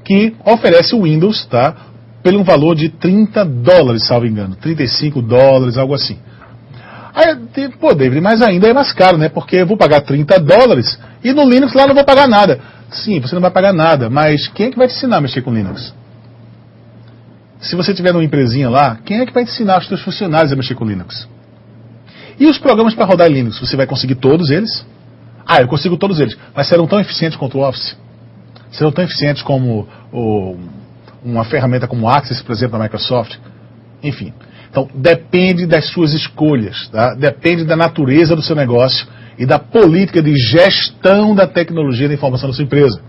que oferece o Windows, tá? Pelo um valor de $30, salvo engano, $35, algo assim. Aí, pô, David, mas ainda é mais caro, né? Porque eu vou pagar $30 e no Linux lá não vou pagar nada. Sim, você não vai pagar nada, mas quem é que vai te ensinar a mexer com Linux? Se você tiver numa empresinha lá, quem é que vai te ensinar os seus funcionários a mexer com Linux? E os programas para rodar Linux, você vai conseguir todos eles? Ah, eu consigo todos eles, mas serão tão eficientes quanto o Office? Serão tão eficientes como uma ferramenta como o Access, por exemplo, da Microsoft? Enfim, então depende das suas escolhas, tá? Depende da natureza do seu negócio e da política de gestão da tecnologia da informação da sua empresa.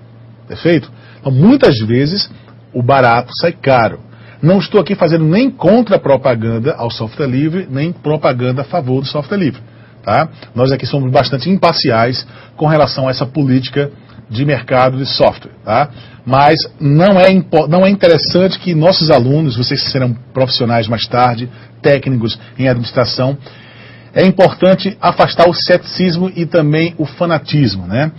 Perfeito? Então, muitas vezes, o barato sai caro. Não estou aqui fazendo nem contra-propaganda ao software livre, nem propaganda a favor do software livre. Tá? Nós aqui somos bastante imparciais com relação a essa política de mercado de software. Tá? Mas não é interessante que nossos alunos, vocês que serão profissionais mais tarde, técnicos em administração, é importante afastar o ceticismo e também o fanatismo. Né?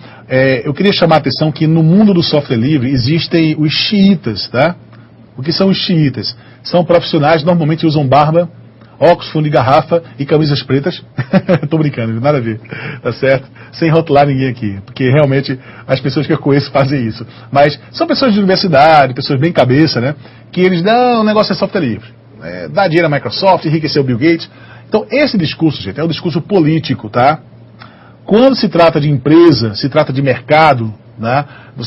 Eu queria chamar a atenção que no mundo do software livre existem os xiitas. Tá? O que são os xiitas? São profissionais que normalmente usam barba, óculos, fundo de garrafa e camisas pretas. Tô brincando, nada a ver, tá certo? Sem rotular ninguém aqui, porque realmente as pessoas que eu conheço fazem isso. Mas são pessoas de universidade, pessoas bem cabeça, né? Que eles dão, o negócio é software livre. Dá dinheiro à Microsoft, enriquecer o Bill Gates. Então esse discurso, gente, é um discurso político, tá? Quando se trata de empresa, se trata de mercado, né?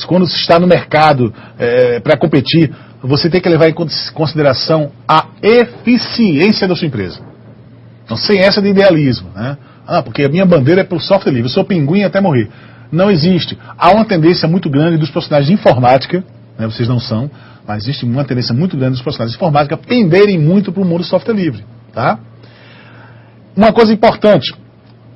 Quando se está no mercado para competir, você tem que levar em consideração a eficiência da sua empresa. Então, sem essa de idealismo, né? Porque a minha bandeira é para o software livre, eu sou pinguim até morrer. Não existe. Há uma tendência muito grande dos profissionais de informática, né? Vocês não são, mas existe uma tendência muito grande dos profissionais de informática penderem muito para o mundo do software livre. Tá? Uma coisa importante,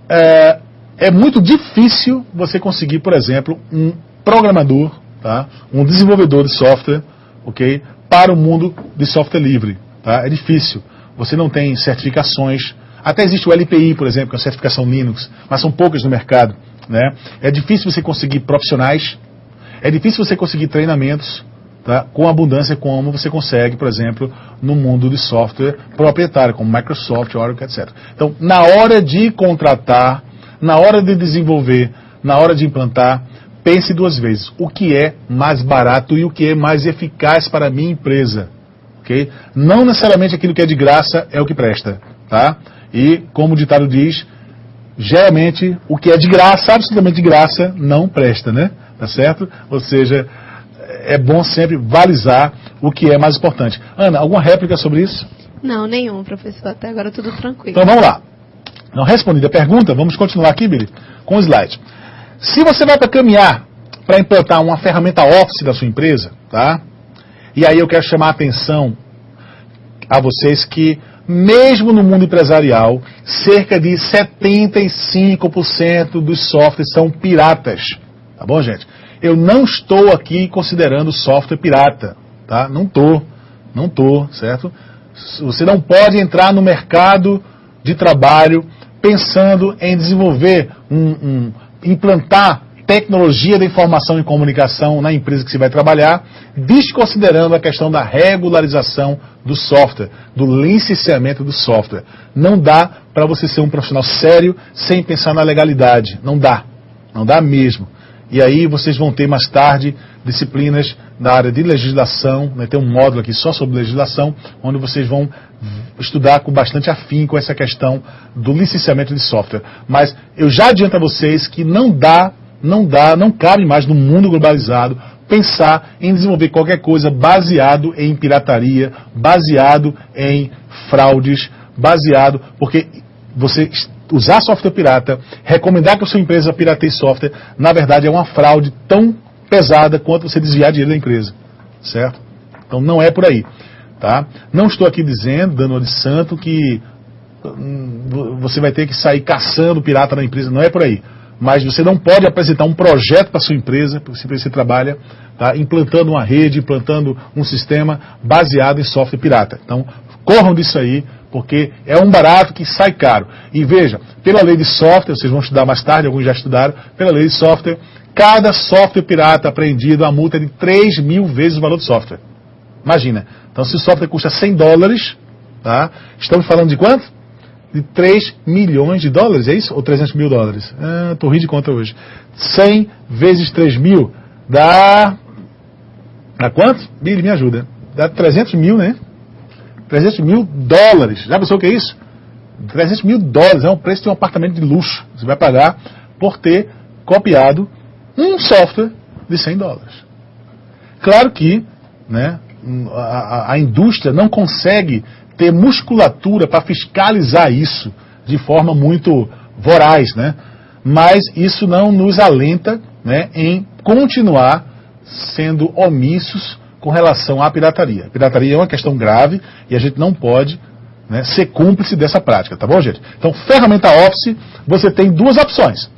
é muito difícil você conseguir, por exemplo, um programador, tá? Um desenvolvedor de software, ok, para o mundo de software livre. Tá? É difícil. Você não tem certificações. Até existe o LPI, por exemplo, que é uma certificação Linux, mas são poucas no mercado. Né? É difícil você conseguir profissionais. É difícil você conseguir treinamentos, tá? Com abundância, como você consegue, por exemplo, no mundo de software proprietário, como Microsoft, Oracle, etc. Então, na hora de contratar, na hora de desenvolver, na hora de implantar, pense duas vezes. O que é mais barato e o que é mais eficaz para a minha empresa. Okay? Não necessariamente aquilo que é de graça é o que presta. Tá? E, como o ditado diz, geralmente o que é de graça, absolutamente de graça, não presta. Né? Tá certo? Ou seja, é bom sempre balizar o que é mais importante. Ana, alguma réplica sobre isso? Não, nenhum, professor. Até agora tudo tranquilo. Então vamos lá. Não respondida a pergunta, vamos continuar aqui, Billy, com o slide. Se você vai para caminhar para implantar uma ferramenta Office da sua empresa, tá? E aí eu quero chamar a atenção a vocês que, mesmo no mundo empresarial, cerca de 75% dos softwares são piratas. Tá bom, gente? Eu não estou aqui considerando software pirata, tá? Não tô, certo? Você não pode entrar no mercado de trabalho pensando em desenvolver implantar tecnologia da informação e comunicação na empresa que você vai trabalhar, desconsiderando a questão da regularização do software, do licenciamento do software. Não dá para você ser um profissional sério sem pensar na legalidade. Não dá mesmo. E aí vocês vão ter mais tarde disciplinas da área de legislação, né? Tem um módulo aqui só sobre legislação, onde vocês vão estudar com bastante afinco essa questão do licenciamento de software. Mas eu já adianto a vocês que não cabe mais no mundo globalizado pensar em desenvolver qualquer coisa baseado em pirataria, baseado em fraudes, porque você usar software pirata, recomendar que a sua empresa pirateie software, na verdade é uma fraude tão pesada quanto você desviar dinheiro da empresa, certo? Então não é por aí, tá? Não estou aqui dizendo, dando uma de santo, que você vai ter que sair caçando pirata na empresa, não é por aí. Mas você não pode apresentar um projeto para a sua empresa, porque você trabalha, tá, implantando uma rede, implantando um sistema baseado em software pirata. Então, corram disso aí, porque é um barato que sai caro. E veja, pela lei de software, vocês vão estudar mais tarde, alguns já estudaram, pela lei de software, Cada software pirata apreendido, a multa é de 3.000 vezes o valor do software. Imagina. Então, se o software custa $100, tá? Estamos falando de quanto? De 3 milhões de dólares, é isso? Ou 300 mil dólares? Estou rindo de conta hoje. 100 vezes 3 mil dá... Dá quanto? Billy, me ajuda. Dá 300 mil, né? 300 mil dólares. Já pensou o que é isso? 300 mil dólares é um preço de um apartamento de luxo. Você vai pagar por ter copiado um software de $100. Claro que, né, a indústria não consegue ter musculatura para fiscalizar isso de forma muito voraz, né? Mas isso não nos alenta, né, em continuar sendo omissos com relação à pirataria. A pirataria é uma questão grave e a gente não pode, né, ser cúmplice dessa prática, tá bom, gente? Então, ferramenta Office, você tem duas opções.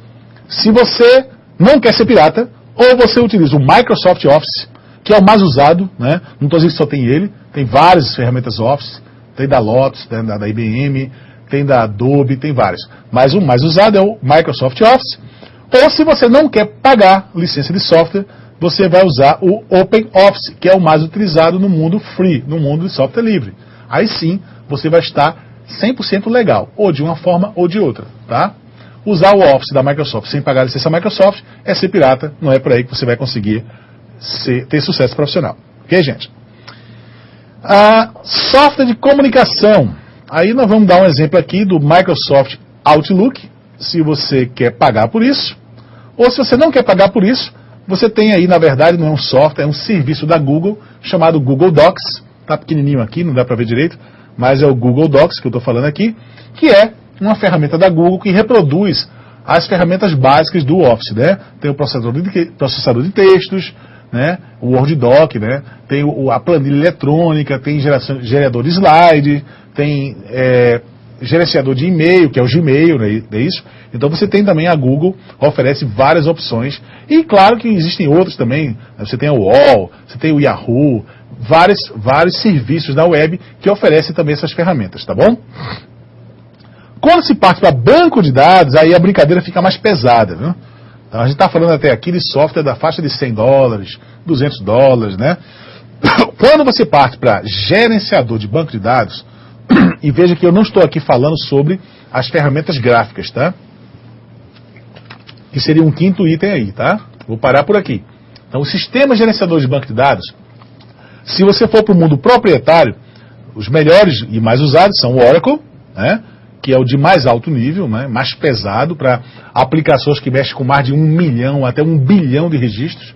Se você não quer ser pirata, ou você utiliza o Microsoft Office, que é o mais usado, né? Não estou dizendo que só tem ele, tem várias ferramentas Office, tem da Lotus, tem da IBM, tem da Adobe, tem vários. Mas o mais usado é o Microsoft Office. Ou se você não quer pagar licença de software, você vai usar o OpenOffice, que é o mais utilizado no mundo free, no mundo de software livre. Aí sim, você vai estar 100% legal, ou de uma forma ou de outra, tá? Usar o Office da Microsoft sem pagar a licença Microsoft é ser pirata, não é por aí que você vai conseguir ter sucesso profissional. Ok, gente? Software de comunicação. Aí nós vamos dar um exemplo aqui do Microsoft Outlook, se você quer pagar por isso, ou se você não quer pagar por isso, você tem aí, na verdade, não é um software, é um serviço da Google, chamado Google Docs, tá pequenininho aqui, não dá para ver direito, mas é o Google Docs que eu estou falando aqui, que é uma ferramenta da Google que reproduz as ferramentas básicas do Office, né? Tem o processador de textos, né? O Word Doc, né? Tem a planilha eletrônica, tem gerador de slide, tem gerenciador de e-mail, que é o Gmail, né? É isso? Então você tem também a Google, oferece várias opções. E claro que existem outros também. Você tem o UOL, você tem o Yahoo, vários serviços da web que oferecem também essas ferramentas, tá bom? Quando se parte para banco de dados, aí a brincadeira fica mais pesada, viu? Então a gente está falando até aqui de software da faixa de $100, $200, né? Quando você parte para gerenciador de banco de dados, e veja que eu não estou aqui falando sobre as ferramentas gráficas, tá? Que seria um quinto item aí, tá? Vou parar por aqui. Então, o sistema gerenciador de banco de dados, se você for para o mundo proprietário, os melhores e mais usados são o Oracle, né? Que é o de mais alto nível, né? Mais pesado para aplicações que mexem com mais de 1 milhão até 1 bilhão de registros.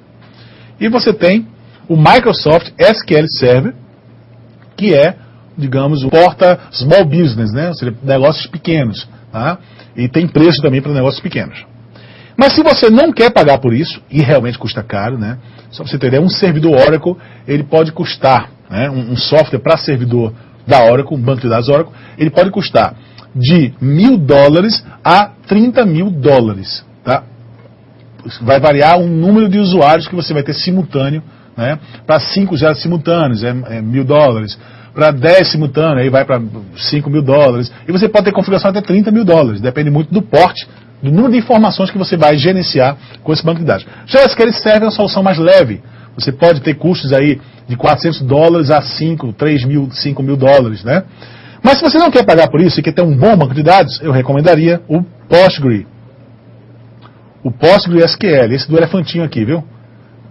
E você tem o Microsoft SQL Server, que é, digamos, o porta small business, né? Ou seja, negócios pequenos, tá? E tem preço também para negócios pequenos. Mas se você não quer pagar por isso, e realmente custa caro, né? Só para você ter ideia, um servidor Oracle, ele pode custar, né? Um software para servidor da Oracle, um banco de dados Oracle, ele pode custar de $1.000 a $30.000, tá? Vai variar o número de usuários que você vai ter simultâneo, né? Para 5 já simultâneos, é $1.000. Para 10 simultâneos, aí vai para $5.000. E você pode ter configuração até $30.000. Depende muito do porte, do número de informações que você vai gerenciar com esse banco de dados. Já o SQL Server é uma solução mais leve. Você pode ter custos aí de $400 a $5.000, né? Mas se você não quer pagar por isso e quer ter um bom banco de dados, eu recomendaria o Postgre. O PostgreSQL, esse do elefantinho aqui, viu?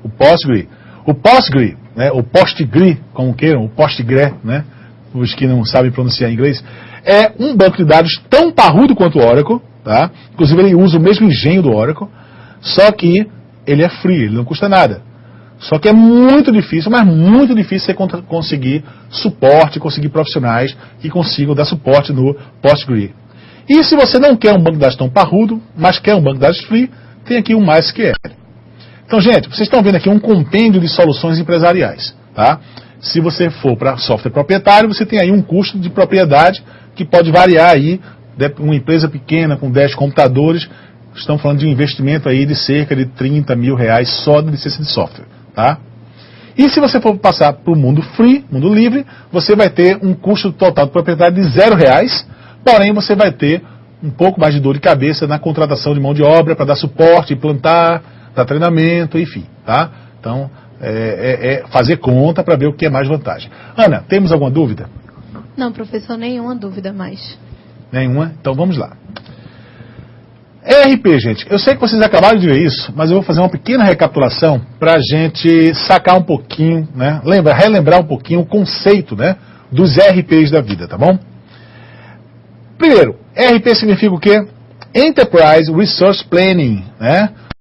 O Postgre. O Postgre, né, o Postgre, como queiram, o Postgre, né, os que não sabem pronunciar em inglês, é um banco de dados tão parrudo quanto o Oracle, tá? Inclusive ele usa o mesmo engenho do Oracle, só que ele é free, ele não custa nada. Só que é muito difícil, mas muito difícil você conseguir suporte, conseguir profissionais que consigam dar suporte no Postgre. E se você não quer um banco de dados tão parrudo, mas quer um banco de dados free, tem aqui o MySQL. Então, gente, vocês estão vendo aqui um compêndio de soluções empresariais, tá? Se você for para software proprietário, você tem aí um custo de propriedade que pode variar aí, uma empresa pequena com 10 computadores, estamos falando de um investimento aí de cerca de R$30 mil só de licença de software, tá? E se você for passar para o mundo free, mundo livre, você vai ter um custo total de propriedade de R$0, porém você vai ter um pouco mais de dor de cabeça na contratação de mão de obra para dar suporte, implantar, dar treinamento, enfim, tá? Então, fazer conta para ver o que é mais vantagem. Ana, temos alguma dúvida? Não, professor, nenhuma dúvida mais. Nenhuma? Então vamos lá. ERP, gente, eu sei que vocês acabaram de ver isso, mas eu vou fazer uma pequena recapitulação para a gente sacar um pouquinho, né? Relembrar um pouquinho o conceito, né, dos ERPs da vida, tá bom? Primeiro, ERP significa o quê? Enterprise Resource Planning, né?